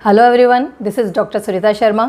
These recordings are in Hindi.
Hello everyone, this is doctor Sunita Sharma.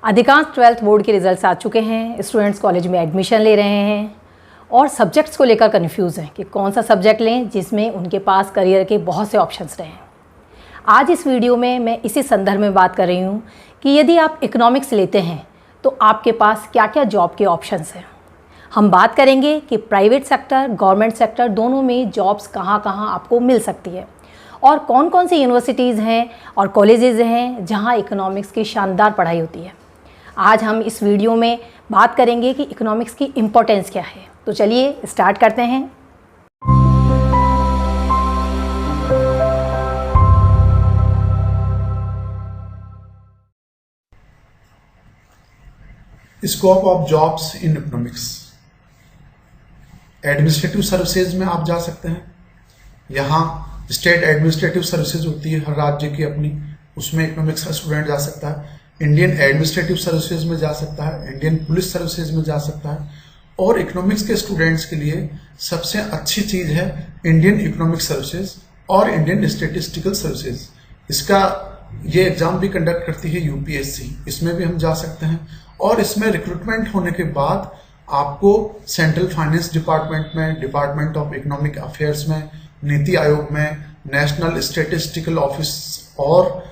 अधिकांश 12th बोर्ड के रिजल्ट्स आ चुके हैं। स्टूडेंट्स कॉलेज में एडमिशन ले रहे हैं और सब्जेक्ट्स को लेकर कंफ्यूज हैं कि कौन सा सब्जेक्ट लें जिसमें उनके पास करियर के बहुत से ऑप्शंस रहें। आज इस वीडियो में मैं इसी संदर्भ में बात कर रही हूँ कि यदि आप इकोनॉमिक्स लेते हैं तो आपके पास क्या क्या जॉब के ऑप्शंस हैं। हम बात करेंगे कि प्राइवेट सेक्टर, गवर्नमेंट सेक्टर दोनों में जॉब्स कहाँ कहाँ आपको मिल सकती है और कौन कौन सी यूनिवर्सिटीज़ हैं और कॉलेजेस हैं जहां इकोनॉमिक्स की शानदार पढ़ाई होती है। आज हम इस वीडियो में बात करेंगे कि इकोनॉमिक्स की इम्पोर्टेंस क्या है। तो चलिए स्टार्ट करते हैं। Scope of jobs in economics. Administrative services में आप जा सकते हैं। यहाँ स्टेट एडमिनिस्ट्रेटिव सर्विसेज होती है हर राज्य की अपनी, उसमें इकोनॉमिक्स का स्टूडेंट जा सकता है। इंडियन एडमिनिस्ट्रेटिव सर्विसेज में जा सकता है, इंडियन पुलिस सर्विसेज में जा सकता है। और इकोनॉमिक्स के स्टूडेंट्स के लिए सबसे अच्छी चीज है इंडियन इकोनॉमिक सर्विसेज और इंडियन स्टेटिस्टिकल सर्विसेज। इसका ये एग्जाम भी कंडक्ट करती है यूपीएससी, इसमें भी हम जा सकते हैं। और इसमें रिक्रूटमेंट होने के बाद आपको सेंट्रल फाइनेंस डिपार्टमेंट में, डिपार्टमेंट ऑफ इकोनॉमिक अफेयर्स में, नीति आयोग में, नेशनल स्टैटिस्टिकल ऑफिस और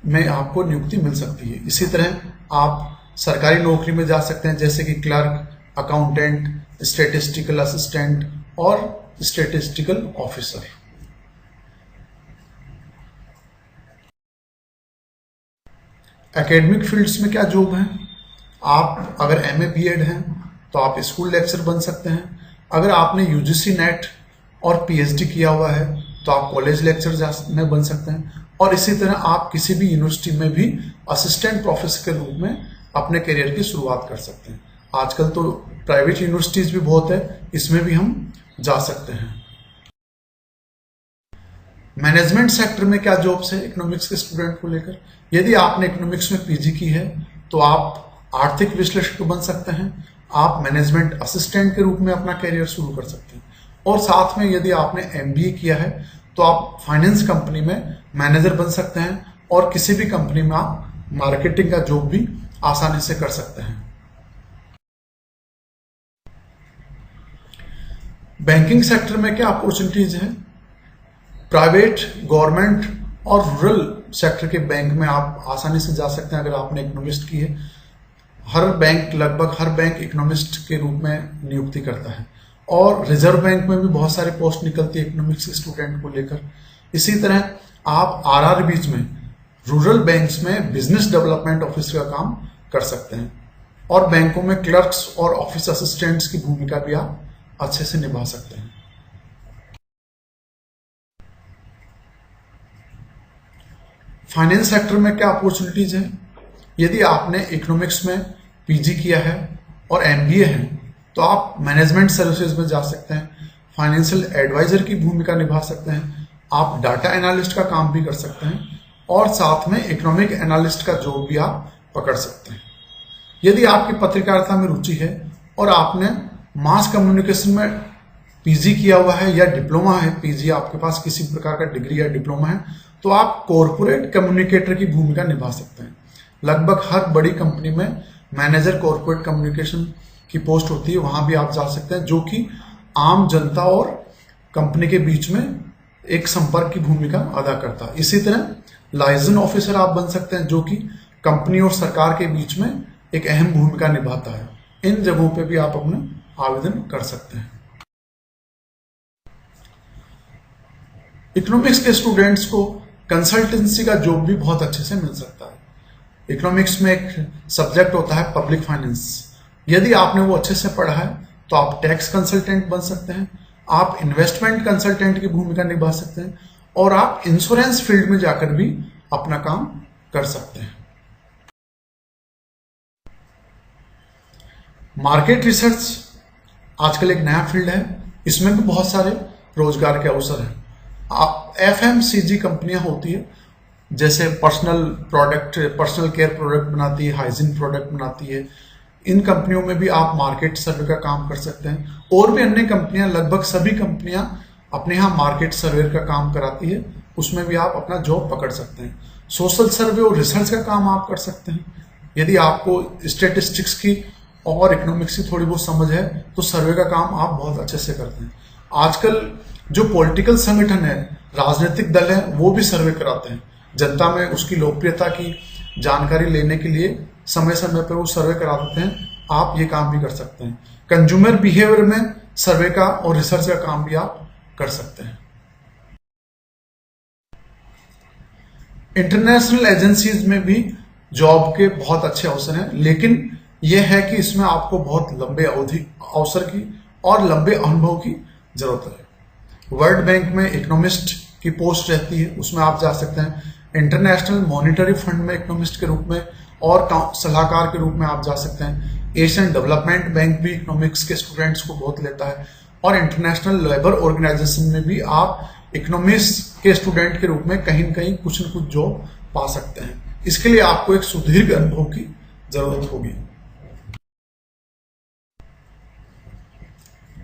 में आपको नियुक्ति मिल सकती है। इसी तरह आप सरकारी नौकरी में जा सकते हैं, जैसे कि क्लर्क, अकाउंटेंट, स्टैटिस्टिकल असिस्टेंट और स्टैटिस्टिकल ऑफिसर। एकेडमिक फील्ड्स में क्या जॉब है? आप अगर एमए बीएड हैं तो आप स्कूल लेक्चर बन सकते हैं। अगर आपने यूजीसी नेट और पीएचडी किया हुआ है तो आप कॉलेज लेक्चर में बन सकते हैं। और इसी तरह आप किसी भी यूनिवर्सिटी में भी असिस्टेंट प्रोफेसर के रूप में अपने करियर की शुरुआत कर सकते हैं। आजकल तो प्राइवेट यूनिवर्सिटीज भी बहुत है, इसमें भी हम जा सकते हैं। मैनेजमेंट सेक्टर में क्या जॉब्स है इकोनॉमिक्स के स्टूडेंट को लेकर? यदि आपने इकोनॉमिक्स में पीजी की है तो आप आर्थिक विश्लेषक बन सकते हैं, आप मैनेजमेंट असिस्टेंट के रूप में अपना करियर शुरू कर सकते हैं। और साथ में यदि आपने एमबीए किया है तो आप फाइनेंस कंपनी में मैनेजर बन सकते हैं और किसी भी कंपनी में आप मार्केटिंग का जॉब भी आसानी से कर सकते हैं। बैंकिंग सेक्टर में क्या अपॉर्चुनिटीज है? प्राइवेट, गवर्नमेंट और रूरल सेक्टर के बैंक में आप आसानी से जा सकते हैं अगर आपने इकोनॉमिस्ट की है। लगभग हर बैंक इकोनॉमिस्ट के रूप में नियुक्ति करता है। और रिजर्व बैंक में भी बहुत सारी पोस्ट निकलती है इकोनॉमिक्स के स्टूडेंट को लेकर। इसी तरह आप आरआरबीज में, रूरल बैंक्स में बिजनेस डेवलपमेंट ऑफिसर का काम कर सकते हैं। और बैंकों में क्लर्क्स और ऑफिस असिस्टेंट्स की भूमिका भी आप अच्छे से निभा सकते हैं। फाइनेंस सेक्टर में क्या अपॉर्चुनिटीज है? यदि आपने इकोनॉमिक्स में पीजी किया है और एमबीए है तो आप मैनेजमेंट सर्विसेज में जा सकते हैं, फाइनेंशियल एडवाइजर की भूमिका निभा सकते हैं, आप डाटा एनालिस्ट का काम भी कर सकते हैं और साथ में इकोनॉमिक एनालिस्ट का जॉब भी आप पकड़ सकते हैं। यदि आपकी पत्रकारिता में रुचि है और आपने मास कम्युनिकेशन में पीजी किया हुआ है या डिप्लोमा है, पीजी आपके पास किसी प्रकार का डिग्री या डिप्लोमा है, तो आप कॉरपोरेट कम्युनिकेटर की भूमिका निभा सकते हैं। लगभग हर बड़ी कंपनी में मैनेजर कॉरपोरेट कम्युनिकेशन की पोस्ट होती है, वहां भी आप जा सकते हैं, जो कि आम जनता और कंपनी के बीच में एक संपर्क की भूमिका अदा करता है। इसी तरह लाइजन ऑफिसर आप बन सकते हैं, जो कि कंपनी और सरकार के बीच में एक अहम भूमिका निभाता है। इन जगहों पे भी आप अपना आवेदन कर सकते हैं। इकोनॉमिक्स के स्टूडेंट्स को कंसल्टेंसी का जॉब भी बहुत अच्छे से मिल सकता है। इकोनॉमिक्स में एक सब्जेक्ट होता है पब्लिक फाइनेंस। यदि आपने वो अच्छे से पढ़ा है तो आप टैक्स कंसल्टेंट बन सकते हैं, आप इन्वेस्टमेंट कंसल्टेंट की भूमिका निभा सकते हैं और आप इंश्योरेंस फील्ड में जाकर भी अपना काम कर सकते हैं। मार्केट रिसर्च आजकल एक नया फील्ड है, इसमें भी बहुत सारे रोजगार के अवसर हैं। एफएमसीजी कंपनियां होती है, जैसे पर्सनल केयर प्रोडक्ट बनाती है, हाइजीन प्रोडक्ट बनाती है। इन कंपनियों में भी आप मार्केट सर्वे का काम कर सकते हैं। और भी अन्य कंपनियां, लगभग सभी कंपनियां अपने यहाँ मार्केट सर्वे का काम कराती है, उसमें भी आप अपना जॉब पकड़ सकते हैं। सोशल सर्वे और रिसर्च का काम आप कर सकते हैं। यदि आपको स्टेटिस्टिक्स की और इकोनॉमिक्स की थोड़ी बहुत समझ है तो सर्वे का काम आप बहुत अच्छे से करते हैं। आजकल जो पॉलिटिकल संगठन है, राजनीतिक दल है, वो भी सर्वे कराते हैं। जनता में उसकी लोकप्रियता की जानकारी लेने के लिए समय समय पर वो सर्वे करा देते हैं। आप ये काम भी कर सकते हैं। कंज्यूमर बिहेवियर में सर्वे का और रिसर्च का काम भी आप कर सकते हैं। इंटरनेशनल एजेंसीज में भी जॉब के बहुत अच्छे अवसर हैं, लेकिन यह है कि इसमें आपको बहुत लंबे अवधि अवसर की और लंबे अनुभव की जरूरत है। वर्ल्ड बैंक में इकोनॉमिस्ट की पोस्ट रहती है, उसमें आप जा सकते हैं। इंटरनेशनल मॉनिटरी फंड में इकोनॉमिस्ट के रूप में और सलाहकार के रूप में आप जा सकते हैं। एशियन डेवलपमेंट बैंक भी इकोनॉमिक्स के स्टूडेंट्स को बहुत लेता है और इंटरनेशनल लेबर ऑर्गेनाइजेशन में भी आप इकोनॉमिक्स के स्टूडेंट के रूप में कहीं न कहीं कुछ न कुछ जॉब पा सकते हैं। इसके लिए आपको एक सुदीर्घ अनुभव की जरूरत होगी।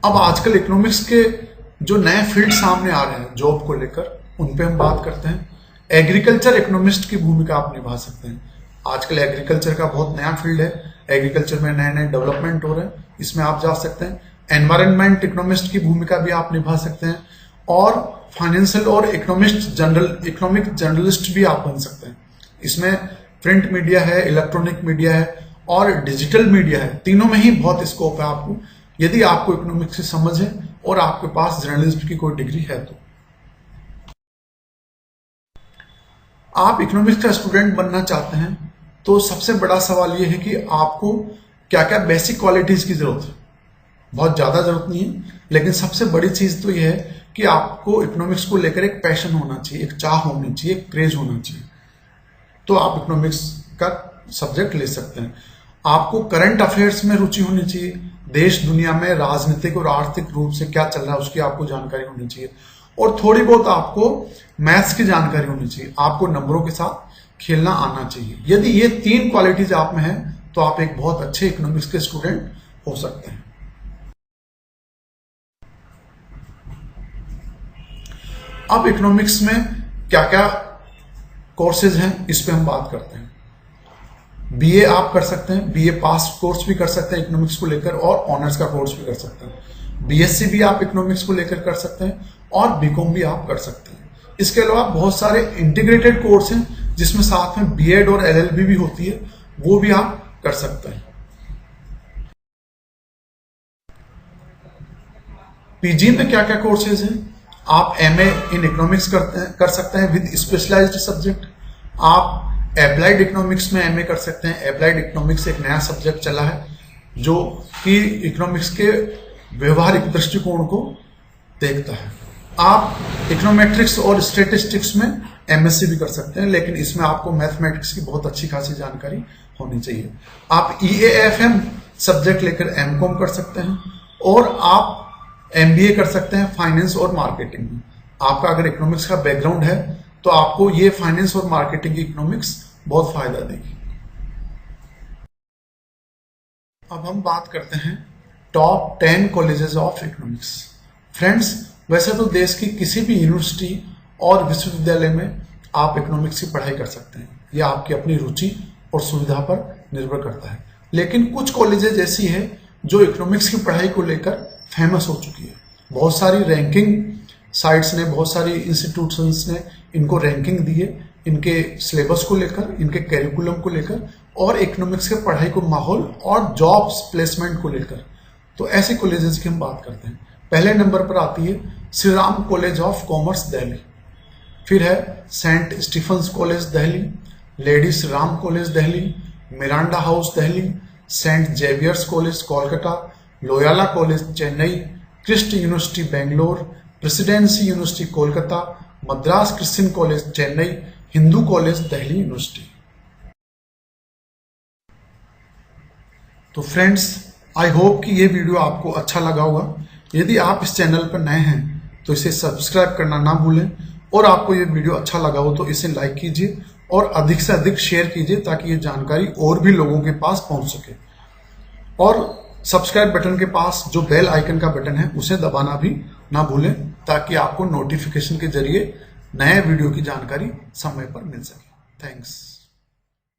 अब आजकल इकोनॉमिक्स के जो नए फील्ड सामने आ रहे हैं जॉब को लेकर, उन पे हम बात करते हैं। एग्रीकल्चर इकोनॉमिस्ट की भूमिका आप निभा सकते हैं। आजकल एग्रीकल्चर का बहुत नया फील्ड है। एग्रीकल्चर में नए नए डेवलपमेंट हो रहे हैं, इसमें आप जा सकते हैं। एनवायरनमेंट इकोनॉमिस्ट की भूमिका भी आप निभा सकते हैं और फाइनेंशियल और इकोनॉमिक जर्नलिस्ट भी आप बन सकते हैं। इसमें प्रिंट मीडिया है, इलेक्ट्रॉनिक मीडिया है और डिजिटल मीडिया है, तीनों में ही बहुत स्कोप है आपको, यदि आपको इकोनॉमिक्स की समझ है और आपके पास जर्नलिज्म की कोई डिग्री है तो। आप इकोनॉमिक्स का स्टूडेंट बनना चाहते हैं तो सबसे बड़ा सवाल यह है कि आपको क्या क्या बेसिक क्वालिटीज की जरूरत है। बहुत ज्यादा जरूरत नहीं है, लेकिन सबसे बड़ी चीज तो यह है कि आपको इकोनॉमिक्स को लेकर एक पैशन होना चाहिए, एक चाह होनी चाहिए, एक क्रेज होना चाहिए, तो आप इकोनॉमिक्स का सब्जेक्ट ले सकते हैं। आपको करंट अफेयर्स में रुचि होनी चाहिए। देश दुनिया में राजनीतिक और आर्थिक रूप से क्या चल रहा है उसकी आपको जानकारी होनी चाहिए और थोड़ी बहुत आपको मैथ्स की जानकारी होनी चाहिए। आपको नंबरों के साथ खेलना आना चाहिए। यदि ये 3 क्वालिटीज आप में है तो आप एक बहुत अच्छे इकोनॉमिक्स के स्टूडेंट हो सकते हैं। अब इकोनॉमिक्स में क्या क्या कोर्सेज हैं इस पे हम बात करते हैं। बीए आप कर सकते हैं, बीए पास कोर्स भी कर सकते हैं इकोनॉमिक्स को लेकर और ऑनर्स का कोर्स भी कर सकते हैं। बीएससी भी आप इकोनॉमिक्स को लेकर कर सकते हैं और बीकॉम भी आप कर सकते हैं। इसके अलावा बहुत सारे इंटीग्रेटेड कोर्स हैं जिसमें साथ में बीएड और एलएलबी भी होती है, वो भी आप कर सकते हैं। पीजी में क्या क्या कोर्सेज हैं? आप एमए इन इकोनॉमिक्स कर सकते हैं विद स्पेशलाइज्ड सब्जेक्ट। आप एप्लाइड इकोनॉमिक्स में एमए कर सकते हैं। एप्लाइड इकोनॉमिक्स एक नया सब्जेक्ट चला है जो कि इकोनॉमिक्स के व्यवहारिक दृष्टिकोण को देखता है। आप इकोनोमेट्रिक्स और स्टैटिस्टिक्स में एमएससी भी कर सकते हैं, लेकिन इसमें आपको मैथमेटिक्स की बहुत अच्छी खासी जानकारी होनी चाहिए। आप ईएएफएम सब्जेक्ट लेकर एमकॉम कर सकते हैं और आप एमबीए कर सकते हैं फाइनेंस और मार्केटिंग में। आपका अगर इकोनॉमिक्स का बैकग्राउंड है तो आपको ये फाइनेंस और मार्केटिंग की इकोनॉमिक्स बहुत फायदा देगी। अब हम बात करते हैं top 10 colleges of economics. Friends, वैसे तो देश की किसी भी यूनिवर्सिटी और विश्वविद्यालय में आप इकोनॉमिक्स की पढ़ाई कर सकते हैं, यह आपकी अपनी रुचि और सुविधा पर निर्भर करता है। लेकिन कुछ कॉलेजेस ऐसी है जो इकोनॉमिक्स की पढ़ाई को लेकर फेमस हो चुकी है। बहुत सारी रैंकिंग साइट्स ने, बहुत सारी इंस्टीट्यूशंस ने इनको रैंकिंग दी है, इनके सिलेबस को लेकर, इनके कैरिकुलम को लेकर और इकोनॉमिक्स के पढ़ाई को माहौल और जॉब्स प्लेसमेंट को लेकर। तो ऐसे कॉलेजेस की हम बात करते हैं। पहले नंबर पर आती है Shri Ram College of Commerce Delhi, फिर है Saint Stephen's College Delhi, Lady Shri Ram College Delhi, Miranda House Delhi, Saint Xavier's College Kolkata, Loyola College Chennai, Christ University Bangalore, Presidency University Kolkata, Madras Christian College Chennai, Hindu College Delhi University. तो फ्रेंड्स, आई होप कि ये वीडियो आपको अच्छा लगा होगा। यदि आप इस चैनल पर नए हैं तो इसे सब्सक्राइब करना ना भूलें और आपको ये वीडियो अच्छा लगा हो तो इसे लाइक कीजिए और अधिक से अधिक शेयर कीजिए ताकि ये जानकारी और भी लोगों के पास पहुंच सके। और सब्सक्राइब बटन के पास जो बेल आइकन का बटन है उसे दबाना भी ना भूलें ताकि आपको नोटिफिकेशन के जरिए नए वीडियो की जानकारी समय पर मिल सके। थैंक्स।